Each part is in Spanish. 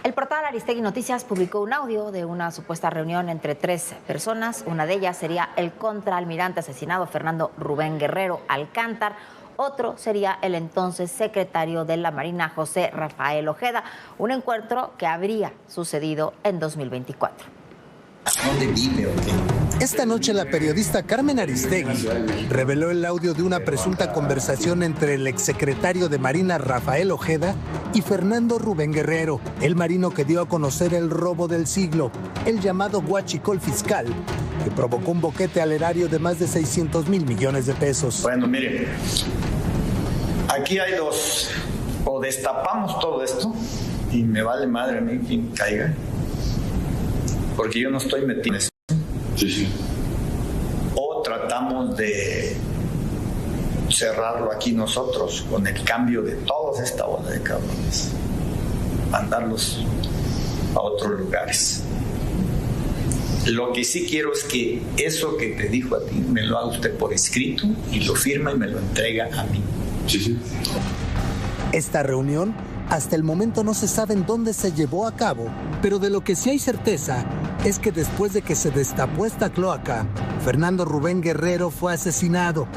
El portal Aristegui Noticias publicó un audio de una supuesta reunión entre 3 personas. Una de ellas sería el contraalmirante asesinado Fernando Rubén Guerrero Alcántar. Otro sería el entonces secretario de la Marina, José Rafael Ojeda. Un encuentro que habría sucedido en 2024. ¿Dónde vive o qué? Esta noche la periodista Carmen Aristegui reveló el audio de una presunta conversación entre el exsecretario de Marina Rafael Ojeda y Fernando Rubén Guerrero, el marino que dio a conocer el robo del siglo, el llamado huachicol fiscal, que provocó un boquete al erario de más de 600,000 millones de pesos. Bueno, miren, aquí hay dos. O destapamos todo esto y me vale madre a mí quien caiga, porque yo no estoy metido en eso. Sí. O tratamos de cerrarlo aquí nosotros con el cambio de toda esta bola de cabrones, mandarlos a otros lugares. Lo que sí quiero es que eso que te dijo a ti me lo haga usted por escrito y lo firma y me lo entrega a mí. Sí. Esta reunión hasta el momento no se sabe en dónde se llevó a cabo, pero de lo que sí hay certeza es que después de que se destapó esta cloaca, Fernando Rubén Guerrero fue asesinado.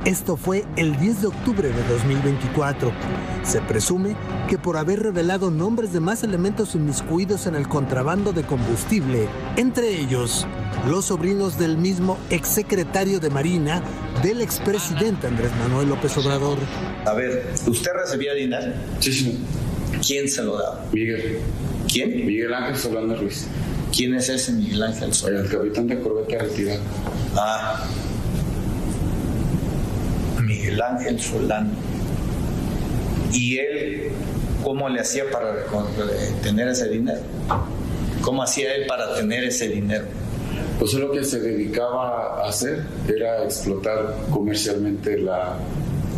Esto fue el 10 de octubre de 2024. Se presume que por haber revelado nombres de más elementos inmiscuidos en el contrabando de combustible, entre ellos los sobrinos del mismo exsecretario de Marina del expresidente Andrés Manuel López Obrador. A ver, ¿usted recibía dinero? Sí. ¿Quién se lo daba? Miguel. ¿Quién? Miguel Ángel Solana Ruiz. ¿Quién es ese Miguel Ángel Solana? El capitán de corbeta retirado. Miguel Ángel Solana. ¿Y él cómo le hacía para tener ese dinero? ¿Cómo hacía él para tener ese dinero? Pues lo que se dedicaba a hacer era explotar comercialmente la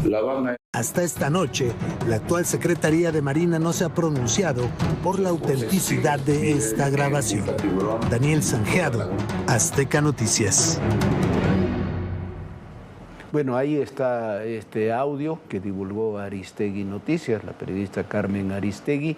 banda. Hasta esta noche, la actual Secretaría de Marina no se ha pronunciado por la autenticidad de esta grabación. Daniel Sanjeado, Azteca Noticias. Bueno, ahí está este audio que divulgó Aristegui Noticias, la periodista Carmen Aristegui.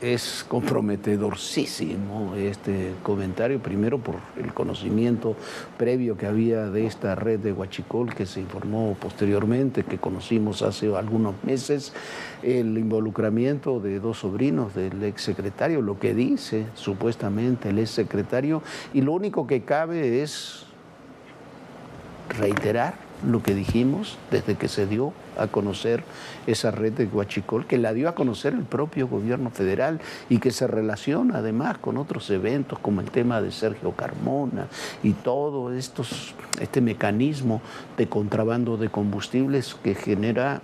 Es comprometedorcísimo este comentario, primero por el conocimiento previo que había de esta red de huachicol que se informó posteriormente, que conocimos hace algunos meses, el involucramiento de 2 sobrinos del exsecretario, lo que dice supuestamente el exsecretario, y lo único que cabe es reiterar lo que dijimos desde que se dio a conocer esa red de huachicol, que la dio a conocer el propio gobierno federal y que se relaciona además con otros eventos como el tema de Sergio Carmona y todo este mecanismo de contrabando de combustibles que genera,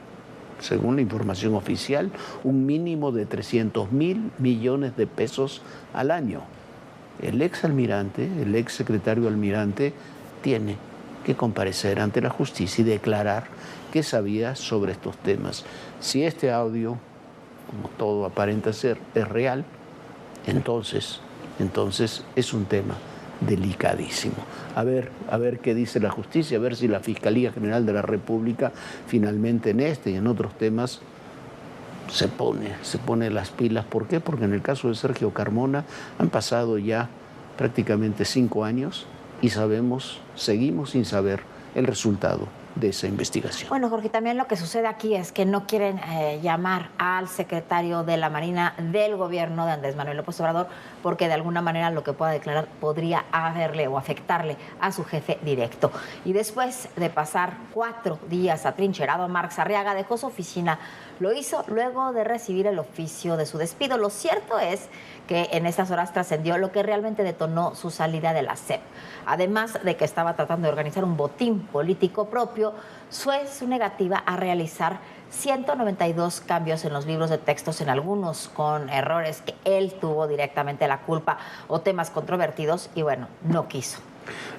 según la información oficial, un mínimo de 300,000 millones de pesos al año. El exalmirante, el exsecretario almirante, tiene que comparecer ante la justicia y declarar qué sabía sobre estos temas. Si este audio, como todo aparenta ser, es real, entonces es un tema delicadísimo. A ver qué dice la justicia, a ver si la Fiscalía General de la República finalmente en este y en otros temas se pone las pilas. ¿Por qué? Porque en el caso de Sergio Carmona han pasado ya prácticamente 5 años y seguimos sin saber el resultado de esa investigación. Bueno, Jorge, también lo que sucede aquí es que no quieren llamar al secretario de la Marina del gobierno de Andrés Manuel López Obrador porque de alguna manera lo que pueda declarar podría haberle o afectarle a su jefe directo. Y después de pasar 4 días atrincherado, Marx Arriaga dejó su oficina. Lo hizo luego de recibir el oficio de su despido. Lo cierto es que en estas horas trascendió lo que realmente detonó su salida de la SEP. Además de que estaba tratando de organizar un botín político propio, fue su negativa a realizar 192 cambios en los libros de textos, en algunos con errores que él tuvo directamente la culpa o temas controvertidos, y bueno, no quiso.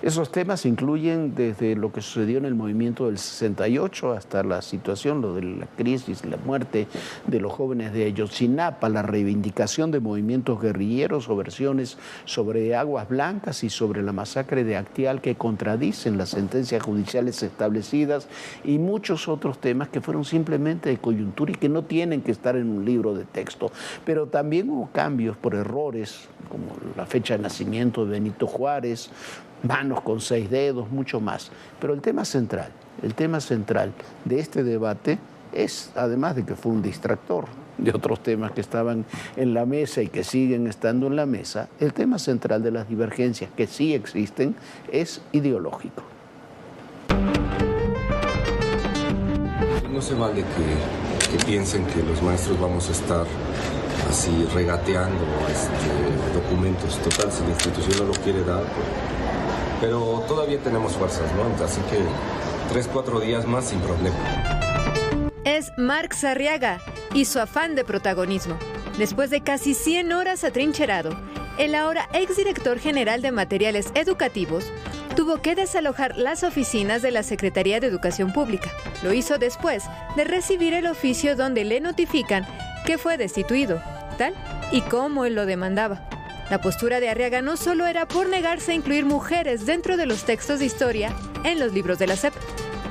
Esos temas incluyen desde lo que sucedió en el movimiento del 68 hasta la situación, lo de la crisis, la muerte de los jóvenes de Ayotzinapa, la reivindicación de movimientos guerrilleros o versiones sobre Aguas Blancas y sobre la masacre de Actial que contradicen las sentencias judiciales establecidas y muchos otros temas que fueron simplemente de coyuntura y que no tienen que estar en un libro de texto. Pero también hubo cambios por errores, como la fecha de nacimiento de Benito Juárez, manos con 6 dedos, mucho más. Pero el tema central de este debate es, además de que fue un distractor de otros temas que estaban en la mesa y que siguen estando en la mesa, el tema central de las divergencias que sí existen es ideológico. No se vale que piensen que los maestros vamos a estar así regateando documentos. Total, si la institución no lo quiere dar, pero todavía tenemos fuerzas, ¿no? Así que 3-4 días más sin problema. Es Marx Arriaga y su afán de protagonismo. Después de casi 100 horas atrincherado, el ahora exdirector general de Materiales Educativos tuvo que desalojar las oficinas de la Secretaría de Educación Pública. Lo hizo después de recibir el oficio donde le notifican que fue destituido, tal y como él lo demandaba. La postura de Arriaga no solo era por negarse a incluir mujeres dentro de los textos de historia en los libros de la SEP,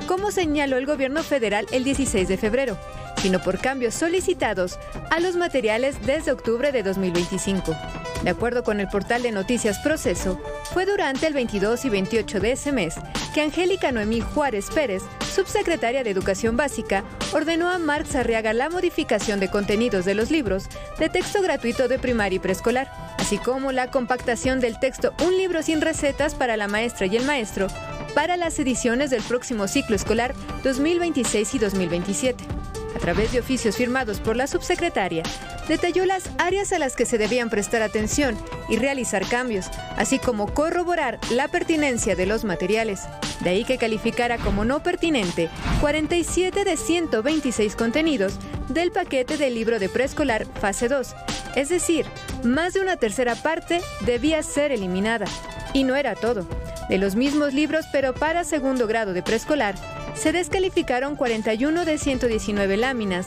como señaló el gobierno federal el 16 de febrero, sino por cambios solicitados a los materiales desde octubre de 2025. De acuerdo con el portal de noticias Proceso, fue durante el 22 y 28 de ese mes que Angélica Noemí Juárez Pérez, subsecretaria de Educación Básica, ordenó a Marx Arriaga la modificación de contenidos de los libros de texto gratuito de primaria y preescolar, así como la compactación del texto Un libro sin recetas para la maestra y el maestro para las ediciones del próximo ciclo escolar 2026 y 2027. A través de oficios firmados por la subsecretaria, detalló las áreas a las que se debían prestar atención y realizar cambios, así como corroborar la pertinencia de los materiales. De ahí que calificara como no pertinente 47 de 126 contenidos del paquete del libro de preescolar fase 2, es decir, más de una tercera parte debía ser eliminada. Y no era todo. De los mismos libros, pero para segundo grado de preescolar, se descalificaron 41 de 119 láminas,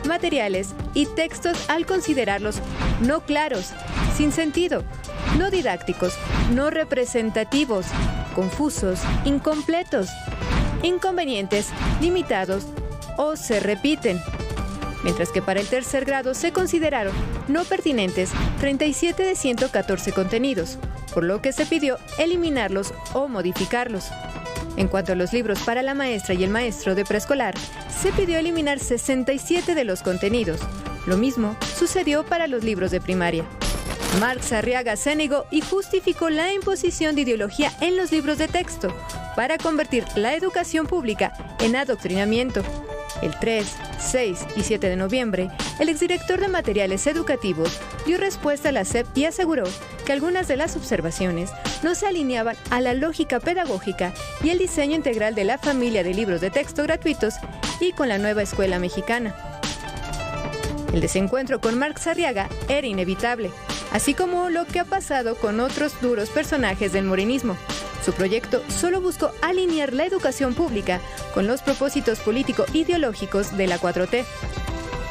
materiales y textos al considerarlos no claros, sin sentido, no didácticos, no representativos, confusos, incompletos, inconvenientes, limitados o se repiten. Mientras que para el tercer grado se consideraron no pertinentes 37 de 114 contenidos, por lo que se pidió eliminarlos o modificarlos. En cuanto a los libros para la maestra y el maestro de preescolar, se pidió eliminar 67 de los contenidos. Lo mismo sucedió para los libros de primaria. Marx Arriaga se negó y justificó la imposición de ideología en los libros de texto para convertir la educación pública en adoctrinamiento. El 3, 6 y 7 de noviembre, el exdirector de Materiales Educativos dio respuesta a la SEP y aseguró que algunas de las observaciones no se alineaban a la lógica pedagógica y el diseño integral de la familia de libros de texto gratuitos y con la nueva escuela mexicana. El desencuentro con Marx Arriaga era inevitable, así como lo que ha pasado con otros duros personajes del morenismo. Su proyecto solo buscó alinear la educación pública con los propósitos político-ideológicos de la 4T.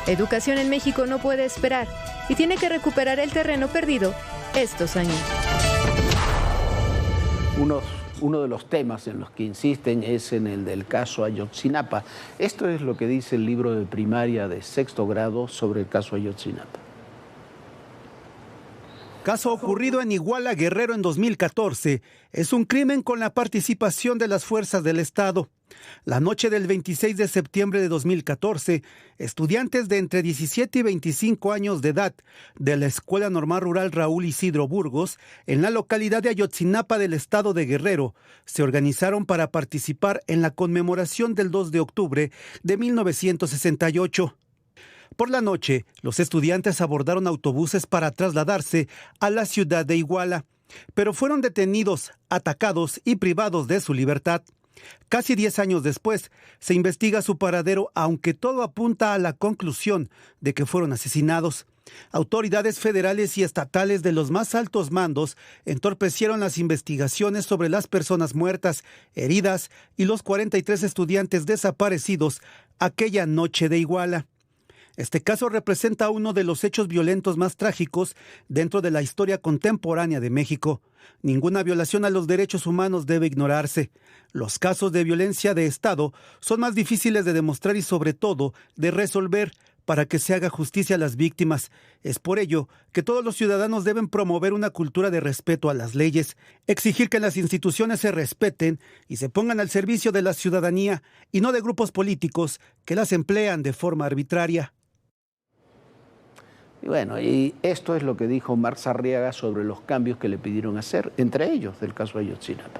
La educación en México no puede esperar y tiene que recuperar el terreno perdido estos años. Uno de los temas en los que insisten es en el del caso Ayotzinapa. Esto es lo que dice el libro de primaria de sexto grado sobre el caso Ayotzinapa. Caso ocurrido en Iguala, Guerrero, en 2014. Es un crimen con la participación de las fuerzas del Estado. La noche del 26 de septiembre de 2014, estudiantes de entre 17 y 25 años de edad de la Escuela Normal Rural Raúl Isidro Burgos, en la localidad de Ayotzinapa del estado de Guerrero, se organizaron para participar en la conmemoración del 2 de octubre de 1968. Por la noche, los estudiantes abordaron autobuses para trasladarse a la ciudad de Iguala, pero fueron detenidos, atacados y privados de su libertad. Casi 10 años después, se investiga su paradero, aunque todo apunta a la conclusión de que fueron asesinados. Autoridades federales y estatales de los más altos mandos entorpecieron las investigaciones sobre las personas muertas, heridas y los 43 estudiantes desaparecidos aquella noche de Iguala. Este caso representa uno de los hechos violentos más trágicos dentro de la historia contemporánea de México. Ninguna violación a los derechos humanos debe ignorarse. Los casos de violencia de Estado son más difíciles de demostrar y sobre todo de resolver para que se haga justicia a las víctimas. Es por ello que todos los ciudadanos deben promover una cultura de respeto a las leyes, exigir que las instituciones se respeten y se pongan al servicio de la ciudadanía y no de grupos políticos que las emplean de forma arbitraria. Y bueno, y esto es lo que dijo Marx Arriaga sobre los cambios que le pidieron hacer, entre ellos del caso Ayotzinapa.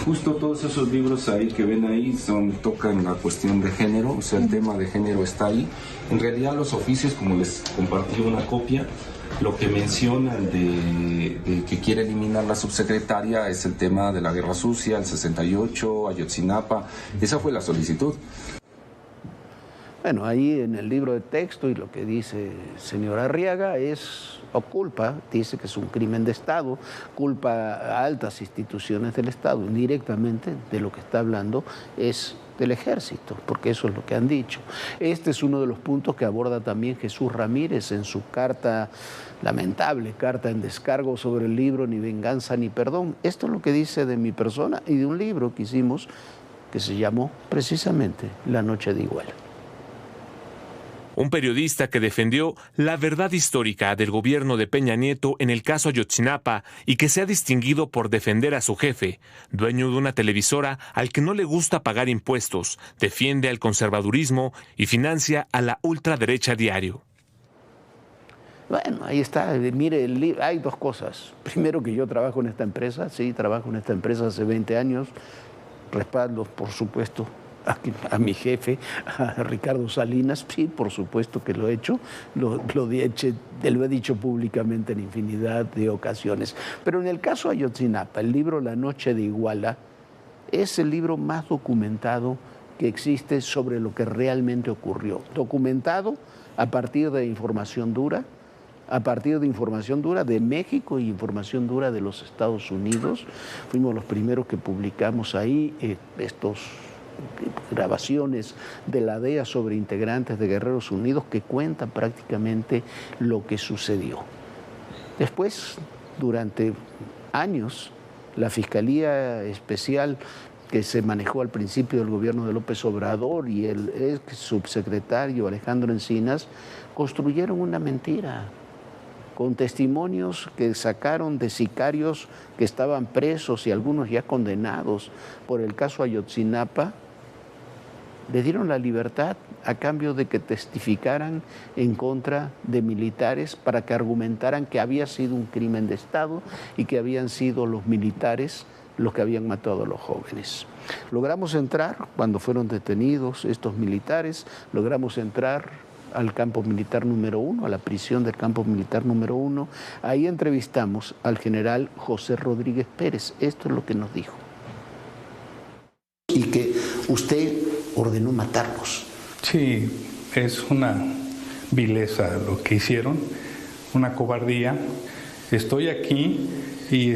Justo todos esos libros ahí que ven ahí tocan la cuestión de género, o sea, el tema de género está ahí. En realidad los oficios, como les compartí una copia, lo que mencionan de que quiere eliminar la subsecretaria es el tema de la Guerra Sucia, el 68, Ayotzinapa, esa fue la solicitud. Bueno, ahí en el libro de texto y lo que dice el señor Arriaga es, o culpa, dice que es un crimen de Estado, culpa a altas instituciones del Estado, indirectamente de lo que está hablando es del Ejército, porque eso es lo que han dicho. Este es uno de los puntos que aborda también Jesús Ramírez en su carta, lamentable carta en descargo sobre el libro Ni venganza ni perdón. Esto es lo que dice de mi persona y de un libro que hicimos que se llamó precisamente La noche de Iguala. Un periodista que defendió la verdad histórica del gobierno de Peña Nieto en el caso Ayotzinapa y que se ha distinguido por defender a su jefe, dueño de una televisora al que no le gusta pagar impuestos, defiende al conservadurismo y financia a la ultraderecha diario. Bueno, ahí está. Mire, hay dos cosas. Primero, que yo trabajo en esta empresa, sí, trabajo en esta empresa hace 20 años, respaldo, por supuesto, a mi jefe, a Ricardo Salinas, sí, por supuesto que lo he hecho, lo he dicho públicamente en infinidad de ocasiones. Pero en el caso Ayotzinapa, el libro La noche de Iguala es el libro más documentado que existe sobre lo que realmente ocurrió. Documentado a partir de información dura, de México y información dura de los Estados Unidos. Fuimos los primeros que publicamos ahí estos grabaciones de la DEA sobre integrantes de Guerreros Unidos que cuentan prácticamente lo que sucedió. Después, durante años, la Fiscalía Especial que se manejó al principio del gobierno de López Obrador y el ex subsecretario Alejandro Encinas construyeron una mentira con testimonios que sacaron de sicarios que estaban presos y algunos ya condenados por el caso Ayotzinapa. Le dieron la libertad a cambio de que testificaran en contra de militares para que argumentaran que había sido un crimen de Estado y que habían sido los militares los que habían matado a los jóvenes. Logramos entrar, cuando fueron detenidos estos militares, logramos entrar al campo militar número 1, a la prisión del campo militar número 1. Ahí entrevistamos al general José Rodríguez Pérez. Esto es lo que nos dijo. Y que usted ordenó matarlos. Sí, es una vileza lo que hicieron, una cobardía. Estoy aquí y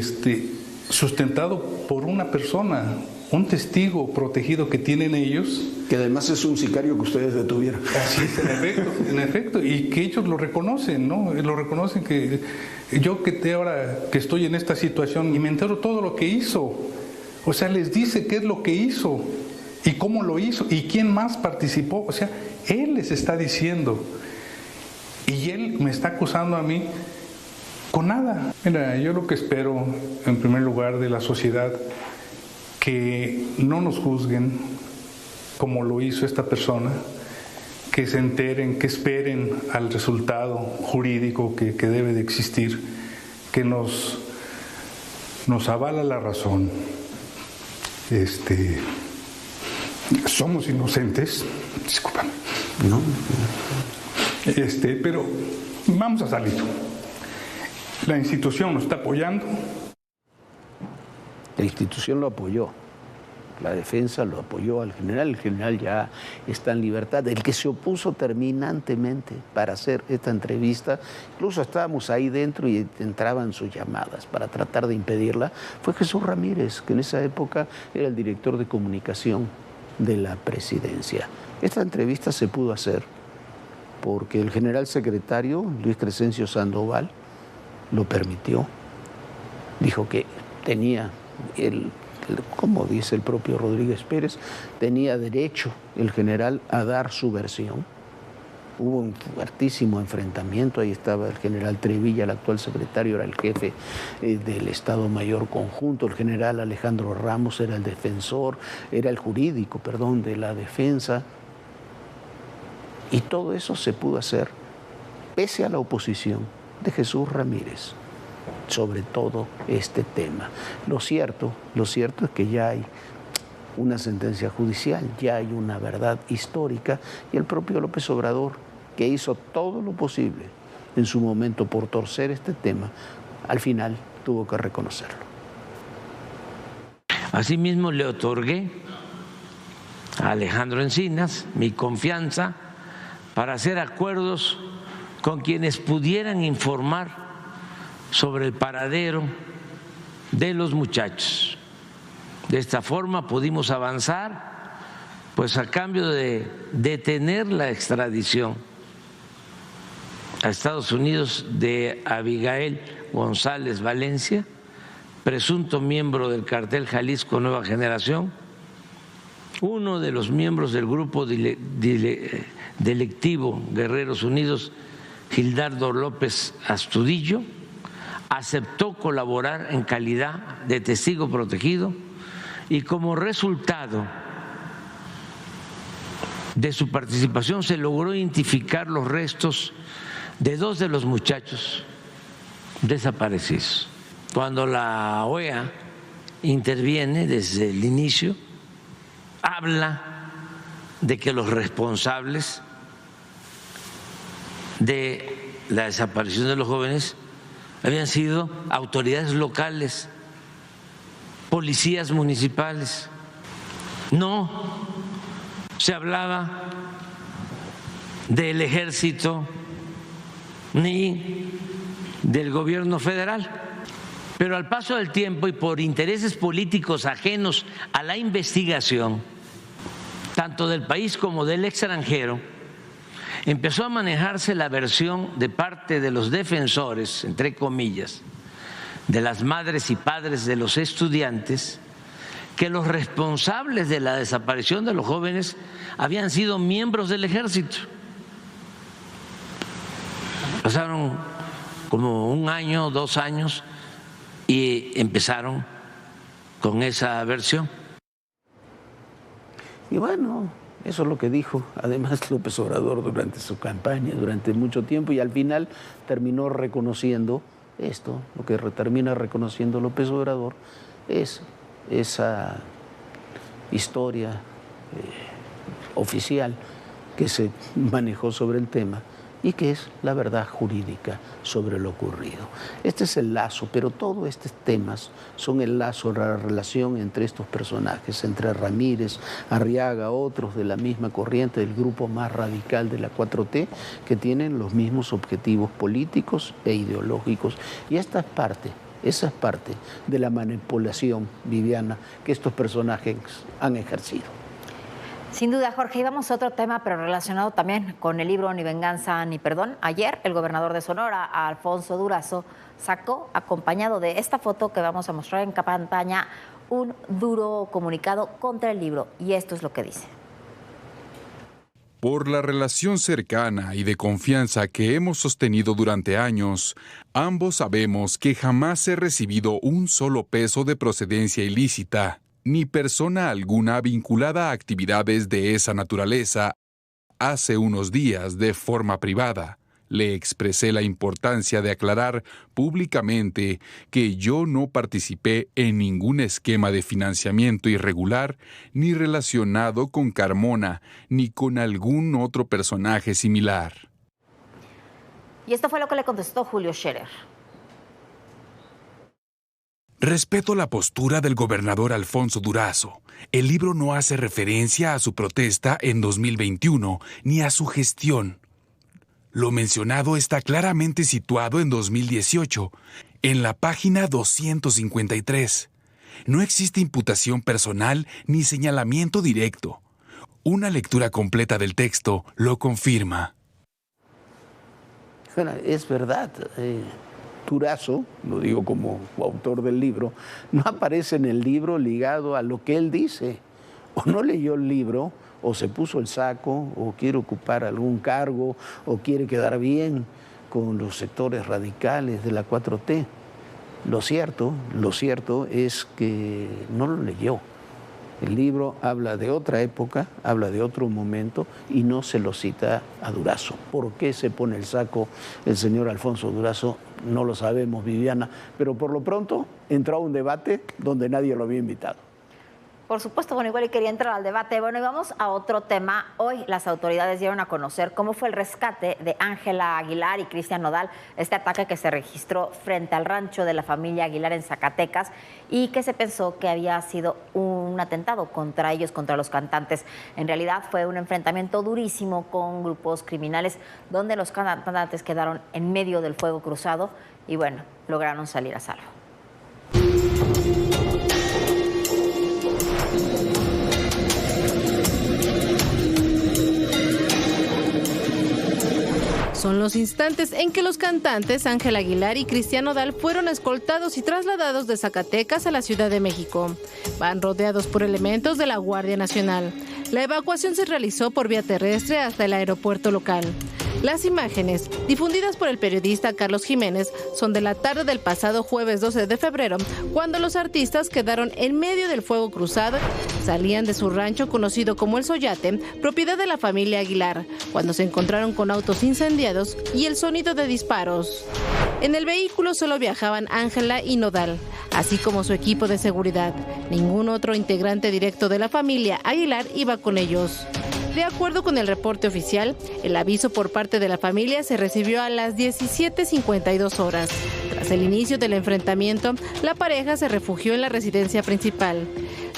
sustentado por una persona, un testigo protegido que tienen ellos. Que además es un sicario que ustedes detuvieron. Así es, en efecto, y que ellos lo reconocen, ¿no? Lo reconocen que yo ahora que estoy en esta situación y me entero todo lo que hizo. O sea, les dice qué es lo que hizo y cómo lo hizo y quién más participó. O sea, él les está diciendo y él me está acusando a mí con nada. Mira, yo lo que espero, en primer lugar, de la sociedad, que no nos juzguen como lo hizo esta persona, que se enteren, que esperen al resultado jurídico que debe de existir, que nos avala la razón. Somos inocentes, discúlpame. No. Pero vamos a salir. La institución nos está apoyando. La institución lo apoyó. la defensa lo apoyó al general, el general ya está en libertad. El que se opuso terminantemente para hacer esta entrevista, incluso estábamos ahí dentro y entraban sus llamadas para tratar de impedirla, fue Jesús Ramírez, que en esa época era el director de comunicación de la presidencia. Esta entrevista se pudo hacer porque el general secretario, Luis Crescencio Sandoval, lo permitió. Dijo que tenía como dice el propio Rodríguez Pérez, tenía derecho el general a dar su versión. Hubo un fuertísimo enfrentamiento, ahí estaba el general Trevilla, el actual secretario, era el jefe del Estado Mayor Conjunto, el general Alejandro Ramos era el defensor, era el jurídico, perdón, de la defensa. Y todo eso se pudo hacer pese a la oposición de Jesús Ramírez sobre todo este tema. Lo cierto es que ya hay una sentencia judicial, ya hay una verdad histórica y el propio López Obrador, que hizo todo lo posible en su momento por torcer este tema, al final tuvo que reconocerlo. Asimismo le otorgué a Alejandro Encinas mi confianza para hacer acuerdos con quienes pudieran informar sobre el paradero de los muchachos. De esta forma pudimos avanzar, pues a cambio de detener la extradición a Estados Unidos de Abigail González Valencia, presunto miembro del cartel Jalisco Nueva Generación, uno de los miembros del grupo delictivo Guerreros Unidos, Gildardo López Astudillo, aceptó colaborar en calidad de testigo protegido y como resultado de su participación se logró identificar los restos de 2 de los muchachos desaparecidos. Cuando la OEA interviene desde el inicio, habla de que los responsables de la desaparición de los jóvenes habían sido autoridades locales, policías municipales. No se hablaba del ejército ni del gobierno federal. Pero al paso del tiempo y por intereses políticos ajenos a la investigación, tanto del país como del extranjero, empezó a manejarse la versión de parte de los defensores, entre comillas, de las madres y padres de los estudiantes, que los responsables de la desaparición de los jóvenes habían sido miembros del ejército. Pasaron como 1 año, 2 años y empezaron con esa versión. Y bueno, eso es lo que dijo además López Obrador durante su campaña, durante mucho tiempo, y al final terminó reconociendo esto. Lo que termina reconociendo López Obrador es esa historia oficial que se manejó sobre el tema y que es la verdad jurídica sobre lo ocurrido. Este es el lazo, pero todos estos temas son el lazo, la relación entre estos personajes, entre Ramírez, Arriaga, otros de la misma corriente, del grupo más radical de la 4T, que tienen los mismos objetivos políticos e ideológicos. Y esa es parte de la manipulación, Viviana, que estos personajes han ejercido. Sin duda, Jorge, y vamos a otro tema, pero relacionado también con el libro Ni venganza ni perdón. Ayer el gobernador de Sonora, Alfonso Durazo, sacó, acompañado de esta foto que vamos a mostrar en pantalla, un duro comunicado contra el libro. Y esto es lo que dice. Por la relación cercana y de confianza que hemos sostenido durante años, ambos sabemos que jamás he recibido un solo peso de procedencia ilícita, ni persona alguna vinculada a actividades de esa naturaleza. Hace unos días, de forma privada, le expresé la importancia de aclarar públicamente que yo no participé en ningún esquema de financiamiento irregular, ni relacionado con Carmona, ni con algún otro personaje similar. Y esto fue lo que le contestó Julio Scherer. Respeto la postura del gobernador Alfonso Durazo. El libro no hace referencia a su protesta en 2021 ni a su gestión. Lo mencionado está claramente situado en 2018, en la página 253. No existe imputación personal ni señalamiento directo. Una lectura completa del texto lo confirma. Bueno, es verdad. Durazo, lo digo como autor del libro, no aparece en el libro ligado a lo que él dice. O no leyó el libro, o se puso el saco, o quiere ocupar algún cargo, o quiere quedar bien con los sectores radicales de la 4T. Lo cierto es que no lo leyó. El libro habla de otra época, habla de otro momento y no se lo cita a Durazo. ¿Por qué se pone el saco el señor Alfonso Durazo? No lo sabemos, Viviana, pero por lo pronto entró a un debate donde nadie lo había invitado. Por supuesto, bueno, igual quería entrar al debate. Bueno, y vamos a otro tema. Hoy las autoridades dieron a conocer cómo fue el rescate de Ángela Aguilar y Cristian Nodal, este ataque que se registró frente al rancho de la familia Aguilar en Zacatecas y que se pensó que había sido un atentado contra ellos, contra los cantantes. En realidad fue un enfrentamiento durísimo con grupos criminales donde los cantantes quedaron en medio del fuego cruzado y bueno, lograron salir a salvo. Son los instantes en que los cantantes Ángela Aguilar y Cristian Nodal fueron escoltados y trasladados de Zacatecas a la Ciudad de México. Van rodeados por elementos de la Guardia Nacional. La evacuación se realizó por vía terrestre hasta el aeropuerto local. Las imágenes, difundidas por el periodista Carlos Jiménez, son de la tarde del pasado jueves 12 de febrero, cuando los artistas quedaron en medio del fuego cruzado. Salían de su rancho conocido como El Soyate, propiedad de la familia Aguilar, cuando se encontraron con autos incendiados y el sonido de disparos. En el vehículo solo viajaban Ángela y Nodal, así como su equipo de seguridad. Ningún otro integrante directo de la familia Aguilar iba con ellos. De acuerdo con el reporte oficial, el aviso por parte de la familia se recibió a las 17:52 horas. Tras el inicio del enfrentamiento, la pareja se refugió en la residencia principal.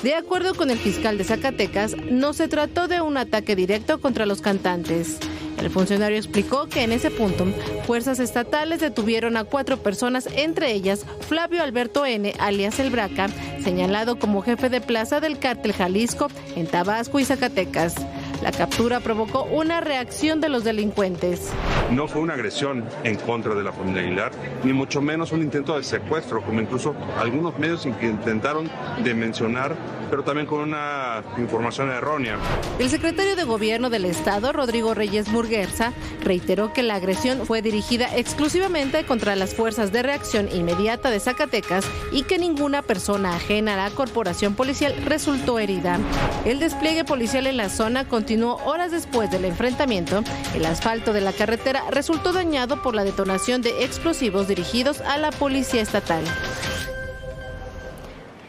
De acuerdo con el fiscal de Zacatecas, no se trató de un ataque directo contra los cantantes. El funcionario explicó que en ese punto, fuerzas estatales detuvieron a 4 personas, entre ellas Flavio Alberto N., alias El Braca, señalado como jefe de plaza del cártel Jalisco en Tabasco y Zacatecas. La captura provocó una reacción de los delincuentes. No fue una agresión en contra de la familia Aguilar, ni mucho menos un intento de secuestro, como incluso algunos medios intentaron de mencionar, pero también con una información errónea. El secretario de Gobierno del Estado, Rodrigo Reyes Murguerza, reiteró que la agresión fue dirigida exclusivamente contra las fuerzas de reacción inmediata de Zacatecas y que ninguna persona ajena a la corporación policial resultó herida. El despliegue policial en la zona continuó horas después del enfrentamiento. El asfalto de la carretera resultó dañado por la detonación de explosivos dirigidos a la policía estatal.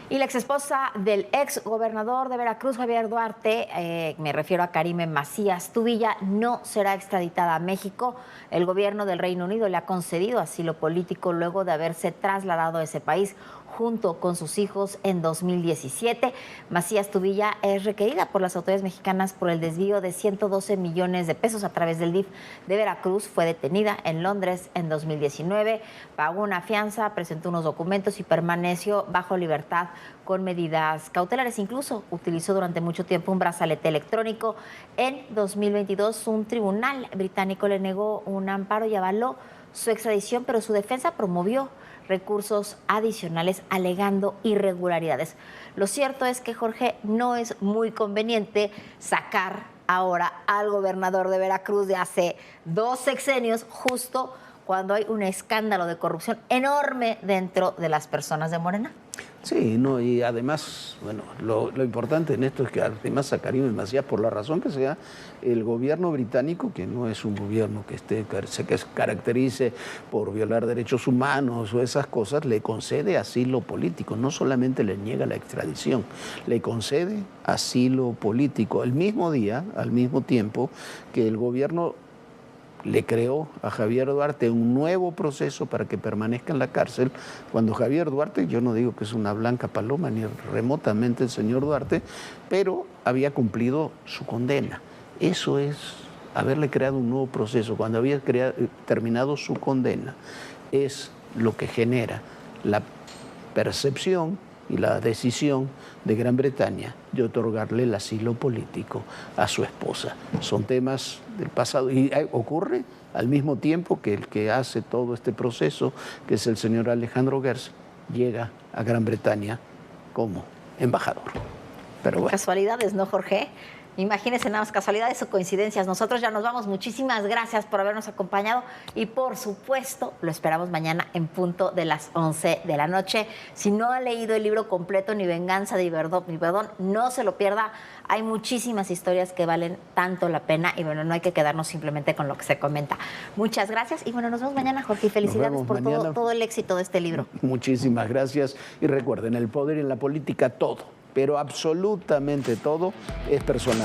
Y la exesposa del ex gobernador de Veracruz, Javier Duarte, me refiero a Karime Macías Tubilla, no será extraditada a México. El gobierno del Reino Unido le ha concedido asilo político luego de haberse trasladado a ese país junto con sus hijos en 2017. Macías Tubilla es requerida por las autoridades mexicanas por el desvío de 112 millones de pesos a través del DIF de Veracruz. Fue detenida en Londres en 2019, pagó una fianza, presentó unos documentos y permaneció bajo libertad con medidas cautelares. Incluso utilizó durante mucho tiempo un brazalete electrónico. En 2022, un tribunal británico le negó un amparo y avaló su extradición, pero su defensa promovió recursos adicionales alegando irregularidades. Lo cierto es que, Jorge, no es muy conveniente sacar ahora al gobernador de Veracruz de hace 2 sexenios, justo cuando hay un escándalo de corrupción enorme dentro de las personas de Morena. Sí, no, y además, bueno, lo importante en esto es que además a Karime Macías, por la razón que sea, el gobierno británico, que no es un gobierno que se caracterice por violar derechos humanos o esas cosas, le concede asilo político, no solamente le niega la extradición, le concede asilo político el mismo día, al mismo tiempo que el gobierno le creó a Javier Duarte un nuevo proceso para que permanezca en la cárcel, cuando Javier Duarte, yo no digo que es una blanca paloma, ni remotamente el señor Duarte, pero había cumplido su condena. Eso es haberle creado un nuevo proceso, cuando había terminado su condena, es lo que genera la percepción y la decisión de Gran Bretaña de otorgarle el asilo político a su esposa. Son temas del pasado y ocurre al mismo tiempo que el que hace todo este proceso, que es el señor Alejandro Gertz, llega a Gran Bretaña como embajador. Pero bueno. Casualidades, ¿no, Jorge? Imagínense nada más, casualidades o coincidencias. Nosotros ya nos vamos. Muchísimas gracias por habernos acompañado y, por supuesto, lo esperamos mañana en punto de las 11 de la noche. Si no ha leído el libro completo, Ni venganza ni perdón, no se lo pierda. Hay muchísimas historias que valen tanto la pena y, bueno, no hay que quedarnos simplemente con lo que se comenta. Muchas gracias y, bueno, nos vemos mañana, Jorge, y felicidades por todo el éxito de este libro. Muchísimas gracias y recuerden, el poder en la política, todo, pero absolutamente todo es personal.